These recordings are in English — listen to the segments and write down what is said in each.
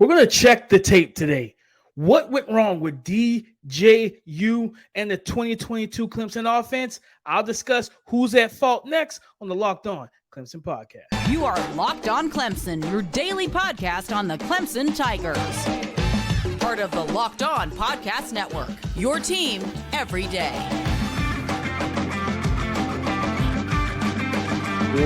We're going to check the tape today. What went wrong with DJ U and the 2022 Clemson offense? I'll discuss who's at fault next on the Locked On Clemson podcast. You are Locked On Clemson, your daily podcast on the Clemson Tigers. Part of the Locked On Podcast Network, your team every day.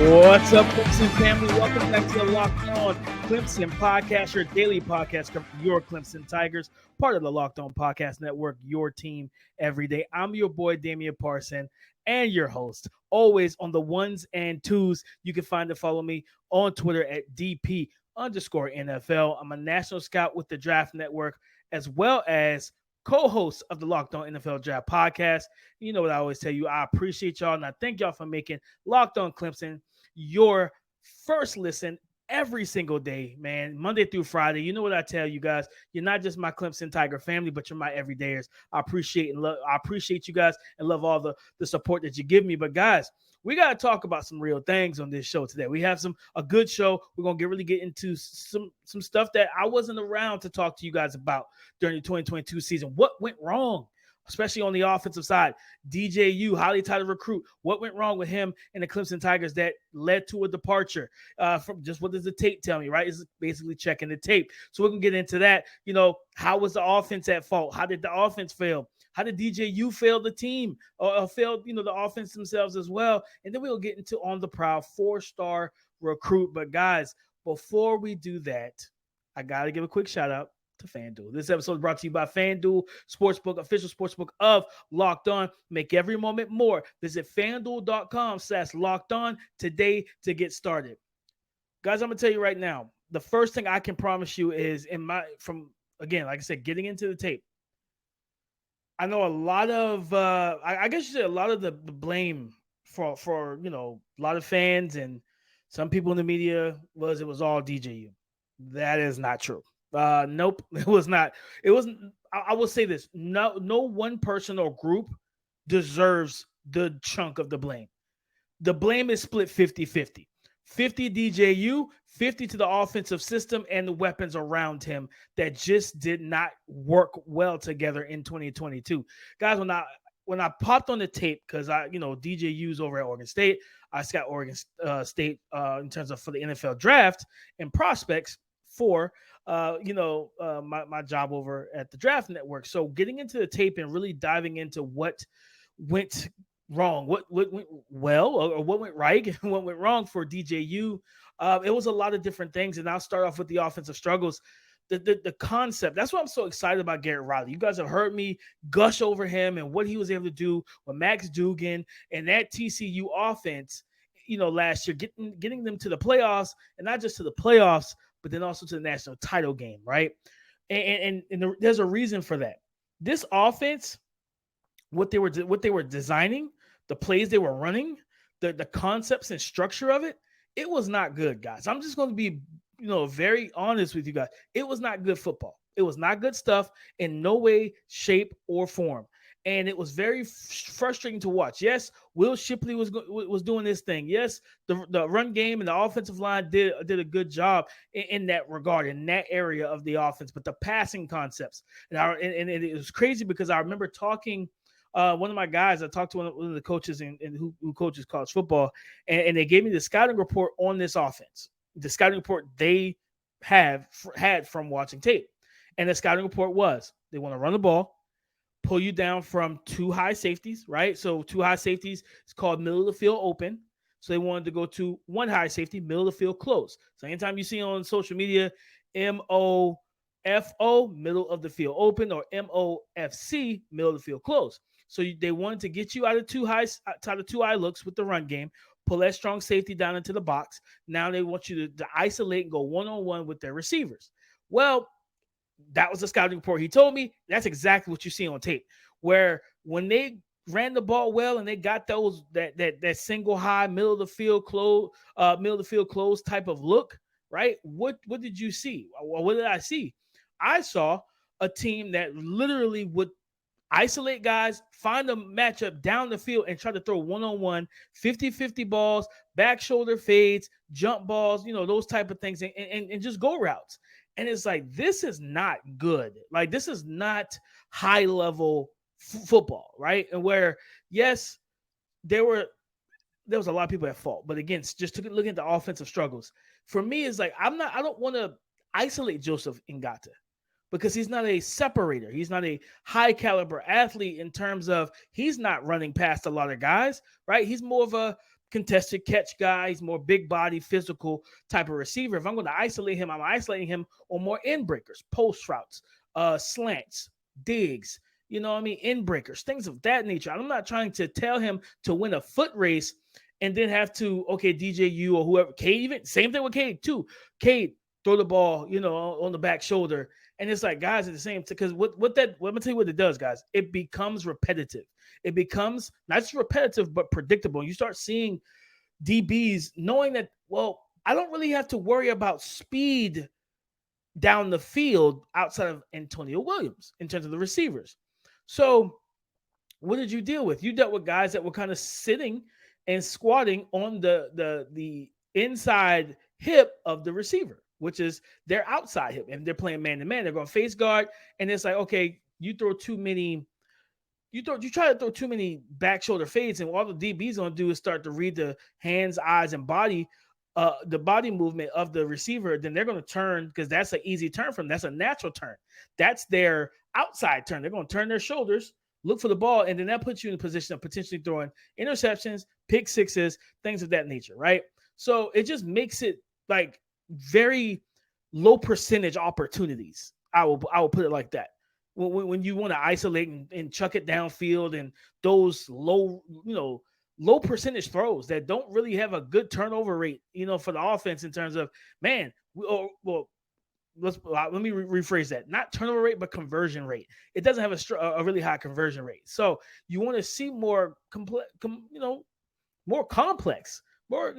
What's up, Clemson family? Welcome back to the Locked On Clemson podcast, your daily podcast covering your Clemson Tigers, part of the Locked On Podcast Network, your team every day. I'm your boy, Damian Parson, and your host, always on the ones and twos. You can find and follow me on Twitter at DP_NFL. I'm a national scout with the Draft Network, as well as co-host of the Locked On NFL Draft podcast. You know what I always tell you. I appreciate y'all, and I thank y'all for making Locked On Clemson your first listen every single day, man, Monday through Friday. You know what I tell you guys. You're not just my Clemson Tiger family, but you're my everydayers. I appreciate you guys and love all the support that you give me. But guys, we got to talk about some real things on this show today. We have a good show. We're going to really get into some stuff that I wasn't around to talk to you guys about during the 2022 season. What went wrong, especially on the offensive side? DJ U, highly touted recruit. What went wrong with him and the Clemson Tigers that led to a departure? From just what does the tape tell me, right? It's basically checking the tape. So we can get into that. You know, how was the offense at fault? How did the offense fail? How did DJ U fail the team or fail, the offense themselves as well? And then we'll get into on the proud 4-star recruit. But guys, before we do that, I got to give a quick shout out to FanDuel. This episode is brought to you by FanDuel Sportsbook, official sportsbook of Locked On. Make every moment more. Visit FanDuel.com/LockedOn today to get started. Guys, I'm going to tell you right now, the first thing I can promise you is like I said, getting into the tape. I know a lot of, I guess you say a lot of the blame for a lot of fans and some people in the media it was all DJU. That is not true. Nope, it was not. It wasn't. I will say this: no one person or group deserves the chunk of the blame. The blame is split 50-50. 50 DJU, 50 to the offensive system and the weapons around him that just did not work well together in 2022. Guys, when I popped on the tape, because DJU's over at Oregon State, I scout Oregon State in terms of for the NFL draft and prospects for my job over at the Draft Network. So getting into the tape and really diving into what went wrong, what went well, or what went right and what went wrong for DJU. It was a lot of different things, and I'll start off with the offensive struggles. The concept. That's why I'm so excited about Garrett Riley. You guys have heard me gush over him and what he was able to do with Max Duggan and that TCU offense, last year, getting them to the playoffs, and not just to the playoffs, but then also to the national title game, right? And there's a reason for that. This offense, what they were designing, the plays they were running, the concepts and structure of it, it was not good, guys. I'm just going to be, very honest with you guys. It was not good football. It was not good stuff in no way, shape, or form. And it was very frustrating to watch. Yes, Will Shipley was doing this thing. Yes, the run game and the offensive line did a good job in that regard, in that area of the offense. But the passing concepts, and it was crazy because I remember talking. One of my guys, I talked to one of the coaches who coaches college football, and they gave me the scouting report on this offense. The scouting report they had from watching tape, and the scouting report was they want to run the ball, pull you down from 2 high safeties, right? So 2 high safeties is called middle of the field open. So they wanted to go to 1 high safety, middle of the field close. So anytime you see on social media, MOFO, middle of the field open, or MOFC, middle of the field close. So they wanted to get you out of 2 high looks with the run game, pull that strong safety down into the box. Now they want you to isolate and go one-on-one with their receivers. Well, that was the scouting report. He told me that's exactly what you see on tape, where when they ran the ball well and they got that single high middle of the field close type of look, right? What did you see? What did I see? I saw a team that literally would isolate guys, find a matchup down the field, and try to throw one-on-one, 50-50 balls, back shoulder fades, jump balls, those type of things, and just go routes. And it's like, this is not good. Like, this is not high level football, right? And where, yes, there was a lot of people at fault, but again, just looking at the offensive struggles. For me, it's like, I don't want to isolate Joseph Ngata because he's not a separator. He's not a high caliber athlete in terms of he's not running past a lot of guys, right? He's more of a contested catch guy. He's more big body, physical type of receiver. If I'm going to isolate him, I'm isolating him on more end breakers, post routes, slants, digs, you know what I mean? End breakers, things of that nature. I'm not trying to tell him to win a foot race and then have to, okay, DJ U or whoever, Cade, even same thing with Cade too. Cade, throw the ball, you know, on the back shoulder. And it's like, guys, at the same time, because what I'm gonna tell you what it does, guys. It becomes repetitive. It becomes not just repetitive, but predictable. You start seeing DBs knowing that, well, I don't really have to worry about speed down the field outside of Antonio Williams in terms of the receivers. So what did you deal with? You dealt with guys that were kind of sitting and squatting on the inside hip of the receiver, which is their outside hip. And they're playing man-to-man. They're going to face guard. And it's like, okay, you try to throw too many back shoulder fades, and all the DB's going to do is start to read the hands, eyes, and body, the body movement of the receiver. Then they're going to turn, because that's an easy turn from them. That's a natural turn. That's their outside turn. They're going to turn their shoulders, look for the ball, and then that puts you in a position of potentially throwing interceptions, pick sixes, things of that nature, right? So it just makes it like very low percentage opportunities. I will put it like that. When you want to isolate and chuck it downfield, and those low percentage throws that don't really have a good turnover rate, for the offense in terms of, man, let me rephrase that. Not turnover rate, but conversion rate. It doesn't have a really high conversion rate. So you want to see more more complex, more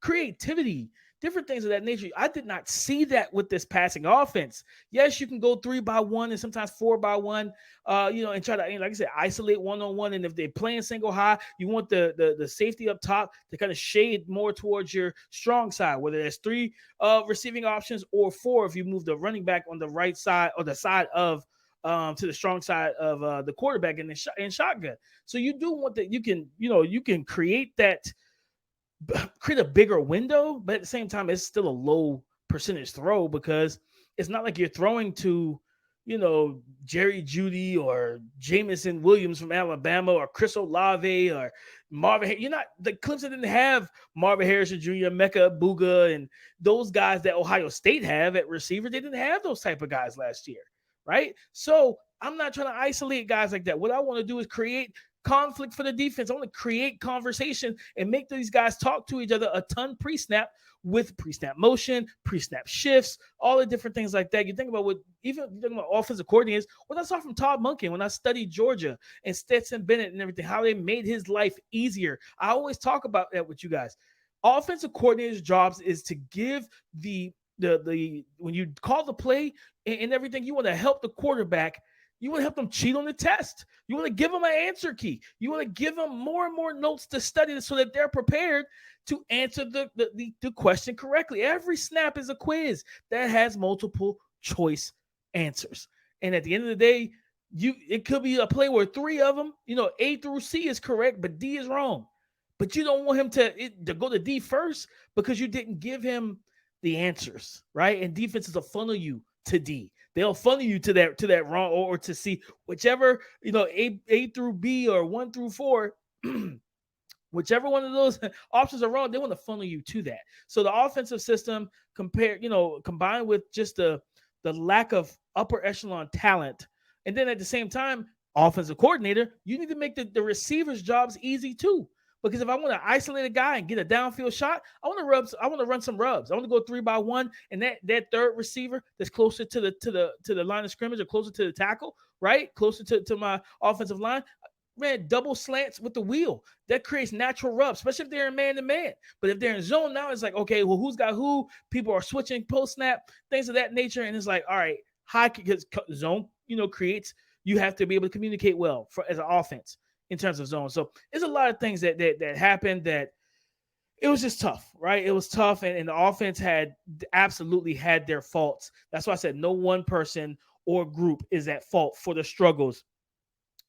creativity, different things of that nature. I did not see that with this passing offense. Yes, you can go 3-by-1 and sometimes 4-by-1, and try to, like I said, isolate one-on-one. And if they're playing single high, you want the safety up top to kind of shade more towards your strong side, whether there's 3 receiving options or 4 if you move the running back on the right side or the side of to the strong side of the quarterback in shotgun. So you do want that. You can create a bigger window, but at the same time, it's still a low percentage throw, because it's not like you're throwing to, Jerry Jeudy or Jamison Williams from Alabama or Chris Olave or Marvin. Clemson didn't have Marvin Harrison Jr., Mecca Buga, and those guys that Ohio State have at receiver. They didn't have those type of guys last year, right? So I'm not trying to isolate guys like that. What I want to do is create conflict for the defense. I want to create conversation and make these guys talk to each other a ton pre-snap, with pre-snap motion, pre-snap shifts, all the different things like that. You think about offensive coordinators, what I saw from Todd Monken when I studied Georgia and Stetson Bennett and everything, how they made his life easier. I always talk about that with you guys. Offensive coordinators' jobs is to give the when you call the play and everything, you want to help the quarterback. You want to help them cheat on the test. You want to give them an answer key. You want to give them more and more notes to study so that they're prepared to answer the question correctly. Every snap is a quiz that has multiple choice answers. And at the end of the day, it could be a play where 3 of them, A through C is correct, but D is wrong. But you don't want him to go to D first, because you didn't give him the answers, right? And defenses will funnel you to D. They'll funnel you to that wrong or to C, whichever, A through B or 1 through 4, whichever one of those options are wrong, they want to funnel you to that. So the offensive system combined with just the lack of upper echelon talent, and then at the same time, offensive coordinator, you need to make the receivers' jobs easy too. Because if I want to isolate a guy and get a downfield shot, I want to run some rubs. I want to go 3-by-1, and that third receiver that's closer to the line of scrimmage or closer to the tackle, right? Closer to my offensive line, man, double slants with the wheel. That creates natural rubs, especially if they're in man-to-man. But if they're in zone now, it's like, okay, well, who's got who? People are switching post-snap, things of that nature. And it's like, all right, high zone, creates, you have to be able to communicate well as an offense in terms of zone. So there's a lot of things that happen that it was just tough, right? It was tough, and the offense absolutely had their faults. That's why I said no one person or group is at fault for the struggles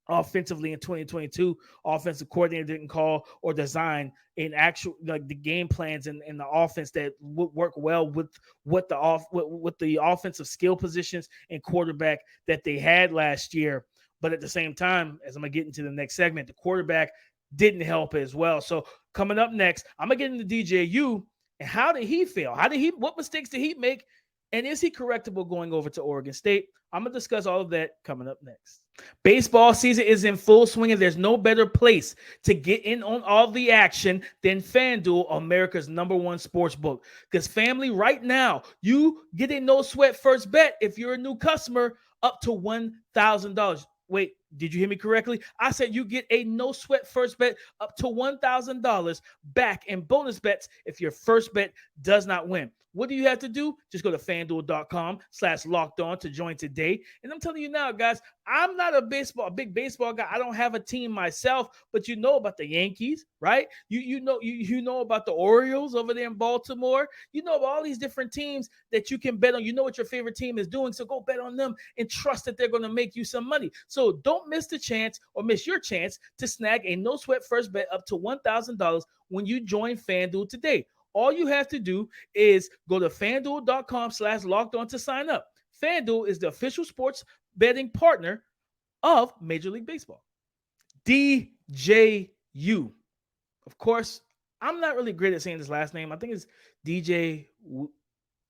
offensively in 2022. Offensive coordinator didn't call or design in actual like the game plans and the offense that would work well with what with the offensive skill positions and quarterback that they had last year. But at the same time, as I'm gonna get into the next segment, the quarterback didn't help as well. So coming up next, I'm gonna get into DJU and how did he fail? What mistakes did he make? And is he correctable going over to Oregon State? I'm going to discuss all of that coming up next. Baseball season is in full swing, and there's no better place to get in on all the action than FanDuel, America's #1 sports book. Because family, right now, you get a no-sweat first bet if you're a new customer up to $1,000. Wait, did you hear me correctly? I said you get a no-sweat first bet up to $1,000 back in bonus bets if your first bet does not win. What do you have to do? Just go to FanDuel.com/lockedon to join today. And I'm telling you now, guys, I'm not a big baseball guy. I don't have a team myself, but you know about the Yankees, right? You know about the Orioles over there in Baltimore. You know about all these different teams that you can bet on. You know what your favorite team is doing, so go bet on them and trust that they're going to make you some money. So don't miss the chance or miss your chance to snag a no-sweat first bet up to $1,000 when you join FanDuel today. All you have to do is go to FanDuel.com/lockedon to sign up. FanDuel is the official sports betting partner of Major League Baseball. DJU. Of course, I'm not really great at saying his last name. I think it's DJ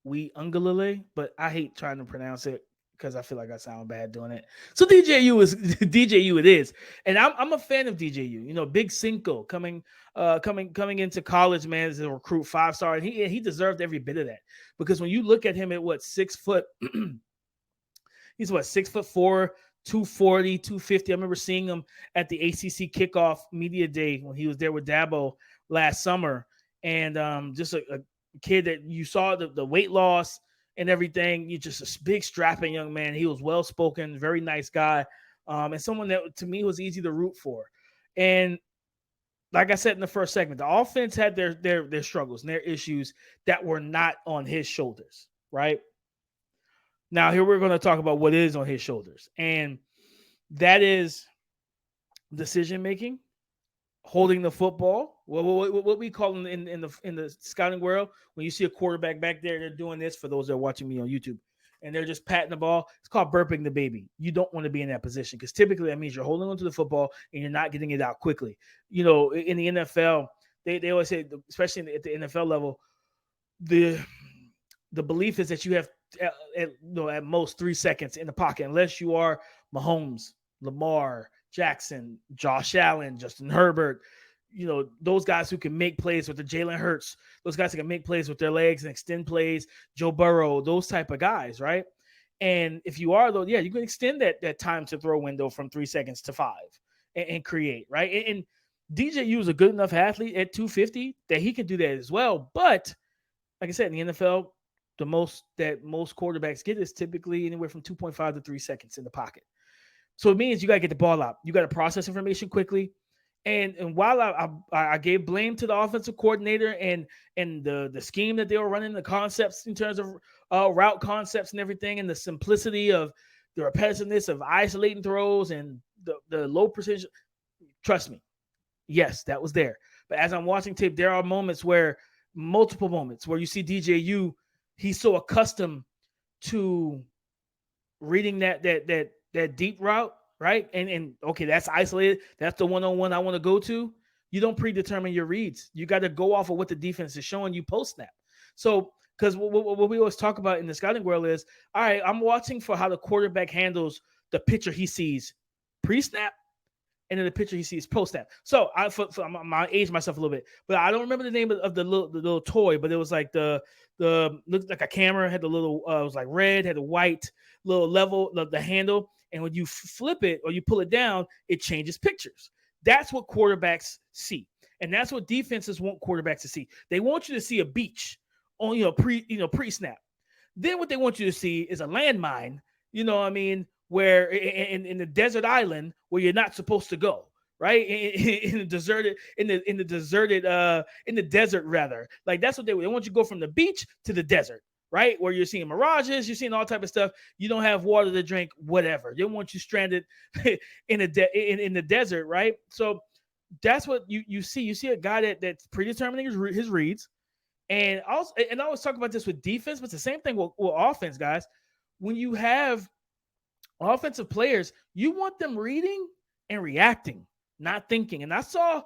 Uiagalelei, but I hate trying to pronounce it because I feel like I sound bad doing it. So DJU is DJU it is. And I'm a fan of DJU. You know, Big Cinco coming into college, man, as a recruit, 5-star, and he deserved every bit of that. Because when you look at him at 6 foot, he's 6'4", 240, 250. I remember seeing him at the ACC kickoff media day when he was there with Dabo last summer. And just a kid that you saw the weight loss and everything. You're just a big strapping young man. He was well-spoken, very nice guy, and someone that to me was easy to root for. And like I said in the first segment, the offense had their struggles and their issues that were not on his shoulders, right? Now, here we're going to talk about what is on his shoulders, and that is decision-making, holding the football. What we call in the scouting world, when you see a quarterback back there, they're doing this for those that are watching me on YouTube, and they're just patting the ball. It's called burping the baby. You don't want to be in that position because typically that means you're holding onto the football and you're not getting it out quickly. You know, in the NFL, they always say, especially at the NFL level, the belief is that you have at most 3 seconds in the pocket, unless you are Mahomes, Lamar, Jackson, Josh Allen, Justin Herbert, you know, those guys who can make plays with the Jalen Hurts, those guys who can make plays with their legs and extend plays, Joe Burrow, those type of guys, right? And if you are, though, yeah, you can extend that time to throw window from 3 seconds to 5 and create, right? And DJU is a good enough athlete at 250 that he can do that as well. But like I said, in the NFL, the most that most quarterbacks get is typically anywhere from 2.5 to 3 seconds in the pocket. So it means you got to get the ball out. You got to process information quickly. And while I gave blame to the offensive coordinator and the scheme that they were running, the concepts in terms of route concepts and everything, and the simplicity of the repetitiveness of isolating throws and the low precision, trust me, yes, that was there. But as I'm watching tape, there are multiple moments where you see DJU, he's so accustomed to reading that deep route, right? And okay, that's isolated. That's the one-on-one I want to go to. You don't predetermine your reads. You got to go off of what the defense is showing you post-snap. So, because what we always talk about in the scouting world is, all right, I'm watching for how the quarterback handles the pitcher he sees pre-snap and then the pitcher he sees post-snap. So, I age myself a little bit, but I don't remember the name of the little toy, but it was like the looked like a camera, had the little, it was like red, had the white little level, the handle. And when you flip it or you pull it down, it changes pictures. That's what quarterbacks see. And that's what defenses want quarterbacks to see. They want you to see a beach on, pre-snap. Then what they want you to see is a landmine, where in the desert island where you're not supposed to go, right? In the deserted, in the desert rather. Like that's what they want you to go from the beach to the desert, right? Where you're seeing mirages, you're seeing all type of stuff. You don't have water to drink, whatever. They want you stranded in the desert, right? So that's what you see. You see a guy that's predetermining his reads. And also, and I always talk about this with defense, but it's the same thing with offense, guys. When you have offensive players, you want them reading and reacting, not thinking. And I saw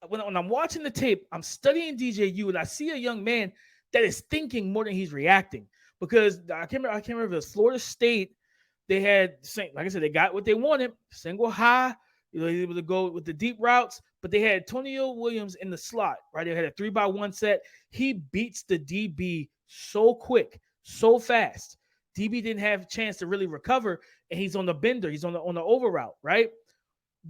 when I'm watching the tape, I'm studying DJU, and I see a young man that is thinking more than he's reacting. Because I can't remember if it was Florida State. They had, like I said, they got what they wanted, single high. They were able to go with the deep routes, but they had Antonio Williams in the slot, right? They had a 3-by-1 set. He beats the DB so quick, so fast. DB didn't have a chance to really recover, and he's on the bender. He's on the over route, right?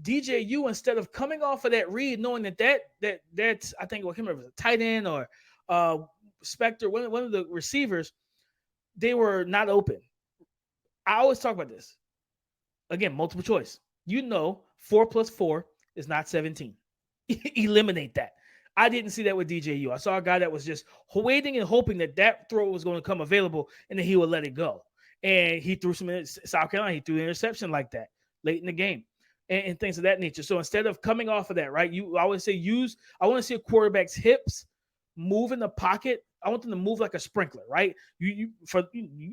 DJU, instead of coming off of that read, knowing that's I think, I can't remember if it was a tight end or Spectre, one of the receivers, they were not open. I always talk about this. Again, multiple choice. 4 + 4 is not 17. Eliminate that. I didn't see that with DJU. I saw a guy that was just waiting and hoping that throw was going to come available and then he would let it go. And he threw some in South Carolina. He threw an interception like that late in the game and things of that nature. So instead of coming off of that, right, I always say I want to see a quarterback's hips move in the pocket. I want them to move like a sprinkler, right? You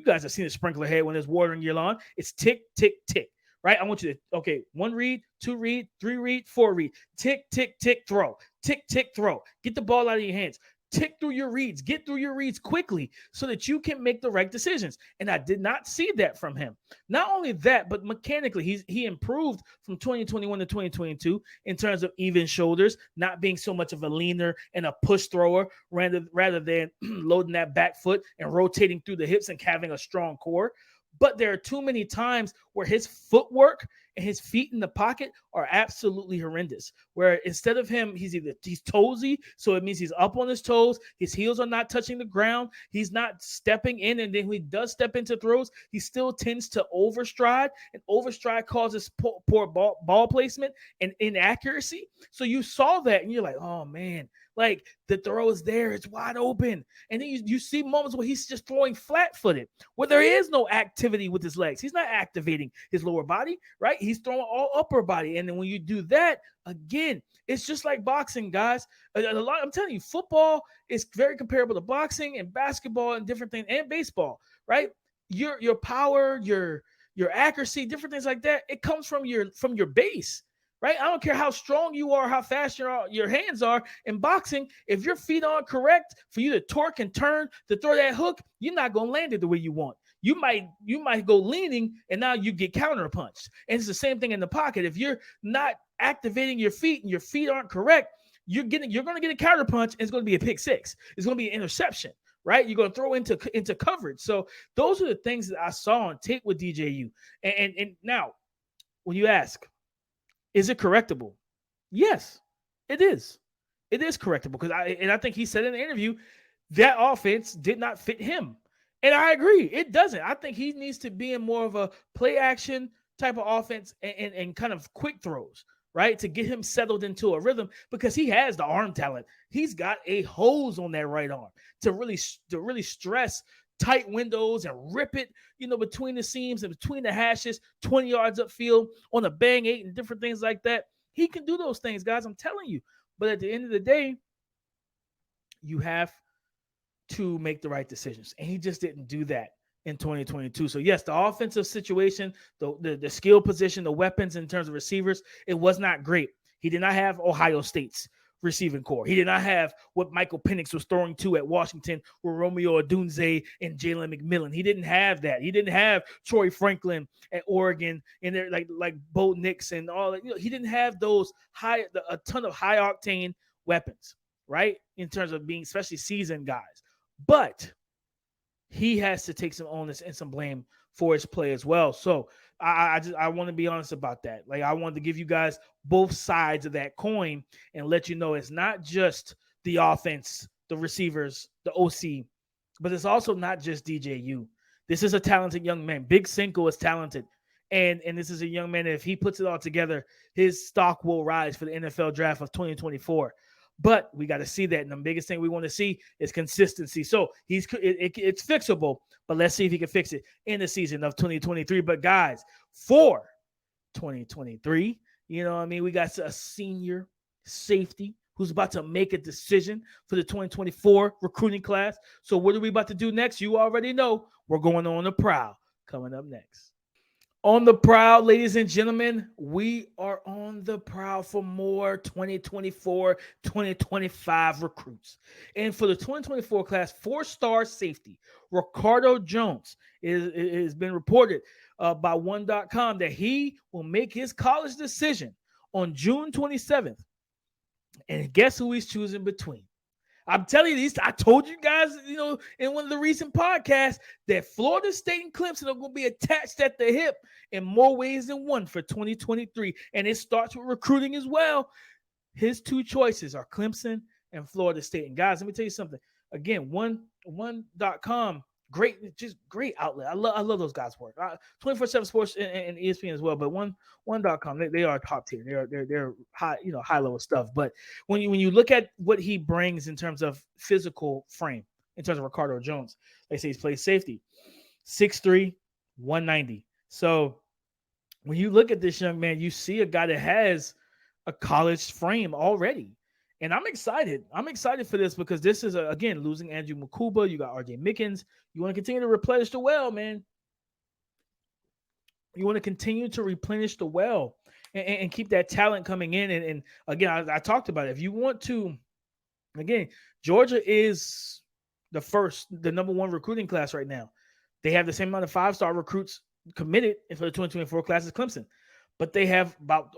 guys have seen a sprinkler head when there's water in your lawn. It's tick, tick, tick. Right? I want you to, 1 read, 2 read, 3 read, 4 read. Tick, tick, tick, throw. Tick, tick, throw. Get the ball out of your hands. Tick through your reads. Get through your reads quickly so that you can make the right decisions. And I did not see that from him. Not only that, but mechanically, he improved from 2021 to 2022 in terms of even shoulders, not being so much of a leaner and a push thrower rather than loading that back foot and rotating through the hips and having a strong core. But there are too many times where his footwork and his feet in the pocket are absolutely horrendous. Where instead of him, he's toesy, so it means he's up on his toes. His heels are not touching the ground. He's not stepping in, and then when he does step into throws, he still tends to overstride, and overstride causes poor ball placement and inaccuracy. So you saw that, and you're like, oh man, like the throw is there, it's wide open. And then you see moments where he's just throwing flat-footed, where there is no activity with his legs. He's not activating his lower body, right? He's throwing all upper body. And then when you do that, again, it's just like boxing, guys. I'm telling you, football is very comparable to boxing and basketball and different things, and baseball, right? Your power, your accuracy, different things like that, it comes from your base. Right? I don't care how strong you are, how fast your hands are in boxing. If your feet aren't correct for you to torque and turn to throw that hook, you're not going to land it the way you want. You might go leaning and now you get counterpunched. And it's the same thing in the pocket. If you're not activating your feet and your feet aren't correct, you're going to get a counterpunch and it's going to be a pick six. It's going to be an interception, right? You're going to throw into coverage. So those are the things that I saw on tape with DJU. And now when you ask, is it correctable? Yes, it is. It is correctable because I think he said in the interview that offense did not fit him. And I agree. It doesn't. I think he needs to be in more of a play action type of offense and kind of quick throws, right? To get him settled into a rhythm because he has the arm talent. He's got a hose on that right arm to really stress tight windows and rip it, between the seams and between the hashes, 20 yards upfield on a bang 8 and different things like that. He can do those things, guys. I'm telling you. But at the end of the day, you have to make the right decisions. And he just didn't do that in 2022. So yes, the offensive situation, the skill position, the weapons in terms of receivers, it was not great. He did not have Ohio State's receiving core. He did not have what Michael Penix was throwing to at Washington with Romeo Odunze and Jalen McMillan. He didn't have that. He didn't have Troy Franklin at Oregon and they're like Bo Nix and all that. He didn't have those a ton of high octane weapons, right? In terms of being especially seasoned guys. But he has to take some onus and some blame for his play as well. So I want to be honest about that. Like I wanted to give you guys both sides of that coin and let you know it's not just the offense, the receivers, the OC, but it's also not just DJU. This is a talented young man. Big Cinco is talented. And this is a young man that if he puts it all together, his stock will rise for the NFL draft of 2024. But we got to see that. And the biggest thing we want to see is consistency. So it's fixable, but let's see if he can fix it in the season of 2023. But guys, for 2023, you know what I mean? We got a senior safety who's about to make a decision for the 2024 recruiting class. So what are we about to do next? You already know. We're going on the prowl coming up next. On the prowl, ladies and gentlemen, we are on the prowl for more 2024-2025 recruits. And for the 2024 class, 4-star safety, Ricardo Jones, has been reported by one.com that he will make his college decision on June 27th. And guess who he's choosing between? I'm telling you these. I told you guys, in one of the recent podcasts that Florida State and Clemson are going to be attached at the hip in more ways than one for 2023. And it starts with recruiting as well. His two choices are Clemson and Florida State. And guys, let me tell you something. Again, one.com, great outlet. I love those guys' work. 24/7 Sports and ESPN as well, but one.com, they are top tier. They're high, high level stuff. But when you look at what he brings in terms of physical frame, in terms of Ricardo Jones, they say he's played safety, 6'3", 190. So when you look at this young man, you see a guy that has a college frame already. And I'm excited. I'm excited for this because this is, again, losing Andrew Makuba. You got R.J. Mickens. You want to continue to replenish the well, man. You want to continue to replenish the well and keep that talent coming in. And again, I talked about it. If you want to, again, Georgia is the number one recruiting class right now. They have the same amount of 5-star recruits committed for the 2024 class as Clemson. But they have about,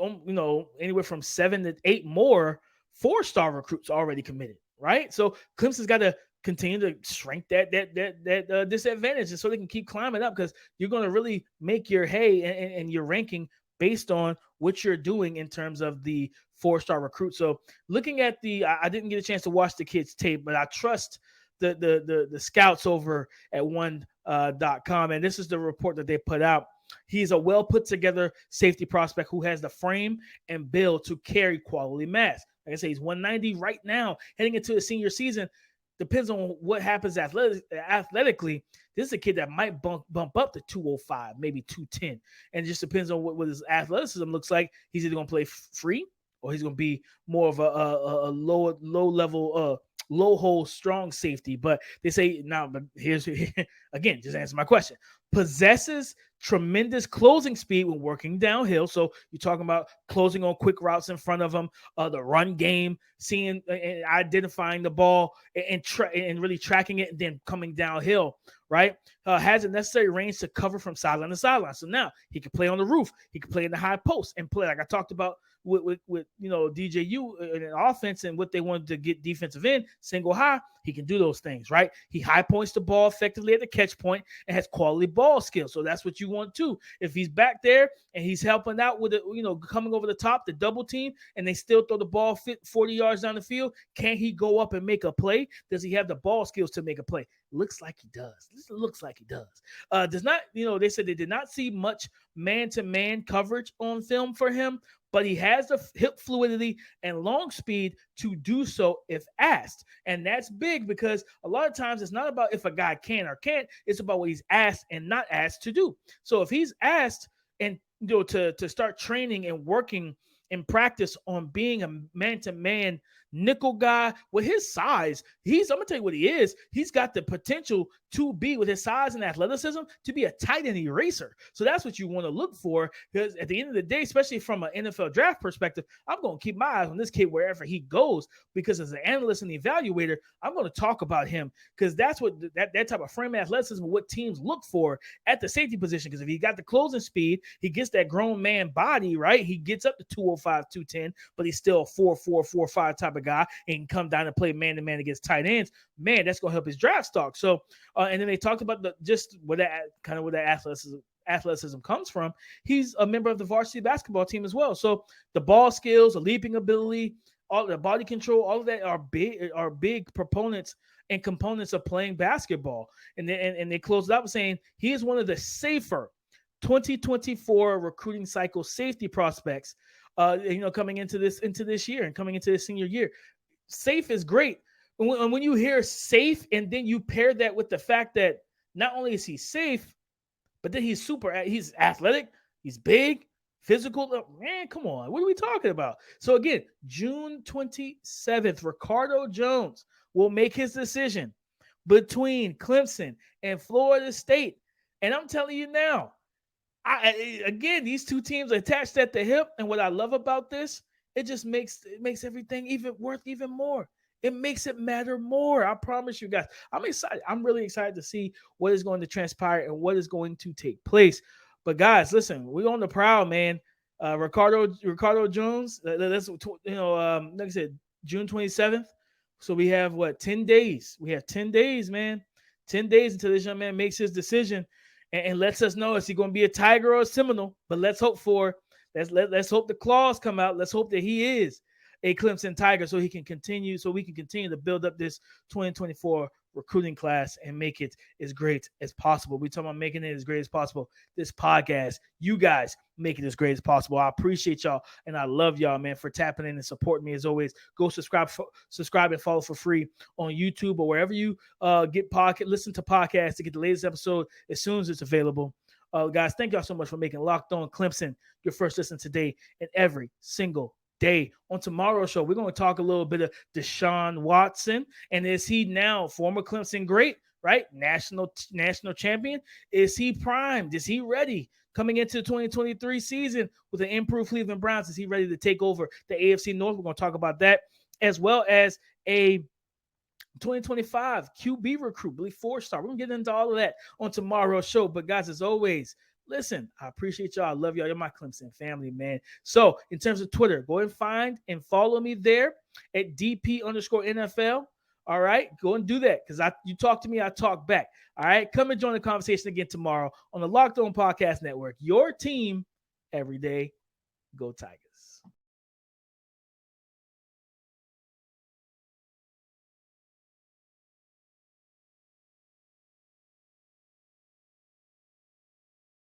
anywhere from 7 to 8 more 4-star recruits already committed, right? So Clemson's got to continue to shrink that disadvantage, and so they can keep climbing up, because you're going to really make your hay and your ranking based on what you're doing in terms of the 4-star recruit. So looking at I didn't get a chance to watch the kids' tape, but I trust the scouts over at one.com, and this is the report that they put out. He's a well put together safety prospect who has the frame and build to carry quality mass. Like I say, he's 190 right now, heading into the senior season. Depends on what happens athletically. This is a kid that might bump up to 205, maybe 210. And it just depends on what his athleticism looks like. He's either going to play free or he's going to be more of a low level, low hole, strong safety. But they say now, but here's again, just answer my question. Possesses tremendous closing speed when working downhill. So you're talking about closing on quick routes in front of him, the run game, seeing and identifying the ball and really tracking it and then coming downhill, right? Has the necessary range to cover from sideline to sideline. So now he can play on the roof. He can play in the high post and play like I talked about with DJ U in an offense and what they wanted to get defensive end, single high. He can do those things, right? He high points the ball effectively at the catch point and has quality ball skills. So that's what you want too. If he's back there and he's helping out with it, coming over the top, the double team, and they still throw the ball 40 yards down the field, can he go up and make a play? Does he have the ball skills to make a play? Looks like he does. This looks like he does. Does not, they said they did not see much man-to-man coverage on film for him, but he has the hip fluidity and long speed to do so if asked. And that's big because a lot of times it's not about if a guy can or can't. It's about what he's asked and not asked to do. So if he's asked and to start training and working in practice on being a man-to-man nickel guy with his size, I'm gonna tell you what he is. He's got the potential to be, with his size and athleticism, to be a tight end eraser. So that's what you want to look for, because at the end of the day, especially from an NFL draft perspective, I'm going to keep my eyes on this kid wherever he goes, because as an analyst and evaluator, I'm going to talk about him, because that's what that type of frame athleticism, what teams look for at the safety position. Because if he got the closing speed, he gets that grown man body, right? He gets up to 205, 210, but he's still a 4'4", 4'5" type of guy, and can come down and play man-to-man against tight ends. Man, that's going to help his draft stock. So, and then they talked about where that athleticism comes from. He's a member of the varsity basketball team as well. So the ball skills, the leaping ability, all the body control, all of that are big proponents and components of playing basketball. And they closed it out saying he is one of the safer 2024 recruiting cycle safety prospects, coming into this year and coming into this senior year. Safe is great. When you hear safe and then you pair that with the fact that not only is he safe, but then he's athletic, he's big, physical. Man, come on. What are we talking about? So again, June 27th, Ricardo Jones will make his decision between Clemson and Florida State. And I'm telling you now, again, these two teams are attached at the hip. And what I love about this, it just makes everything even worth even more. It makes it matter more. I promise you guys. I'm excited. I'm really excited to see what is going to transpire and what is going to take place. But guys, listen, we're on the prowl, man. Ricardo Jones. That's like I said, June 27th. So we have 10 days? We have 10 days, man. 10 days until this young man makes his decision and lets us know, is he going to be a Tiger or a Seminole? But let's hope the claws come out. Let's hope that he is a Clemson Tiger so we can continue to build up this 2024 recruiting class and make it as great as possible. We're talking about making it as great as possible. This podcast, you guys make it as great as possible. I appreciate y'all and I love y'all, man, for tapping in and supporting me as always. Go subscribe and follow for free on YouTube or wherever you listen to podcasts to get the latest episode as soon as it's available. Guys, thank y'all so much for making Locked On Clemson your first listen today and every single day. On tomorrow's show, we're going to talk a little bit of Deshaun Watson, and is he now former Clemson great, right? National champion? Is he primed? Is he ready coming into the 2023 season with an improved Cleveland Browns? Is he ready to take over the AFC North? We're going to talk about that, as well as a 2025 QB recruit, I believe 4-star. We're going to get into all of that on tomorrow's show. But guys, as always, listen, I appreciate y'all. I love y'all. You're my Clemson family, man. So in terms of Twitter, go and find and follow me there at DP_NFL. All right. Go and do that because you talk to me, I talk back. All right. Come and join the conversation again tomorrow on the Locked On Podcast Network. Your team every day. Go Tigers.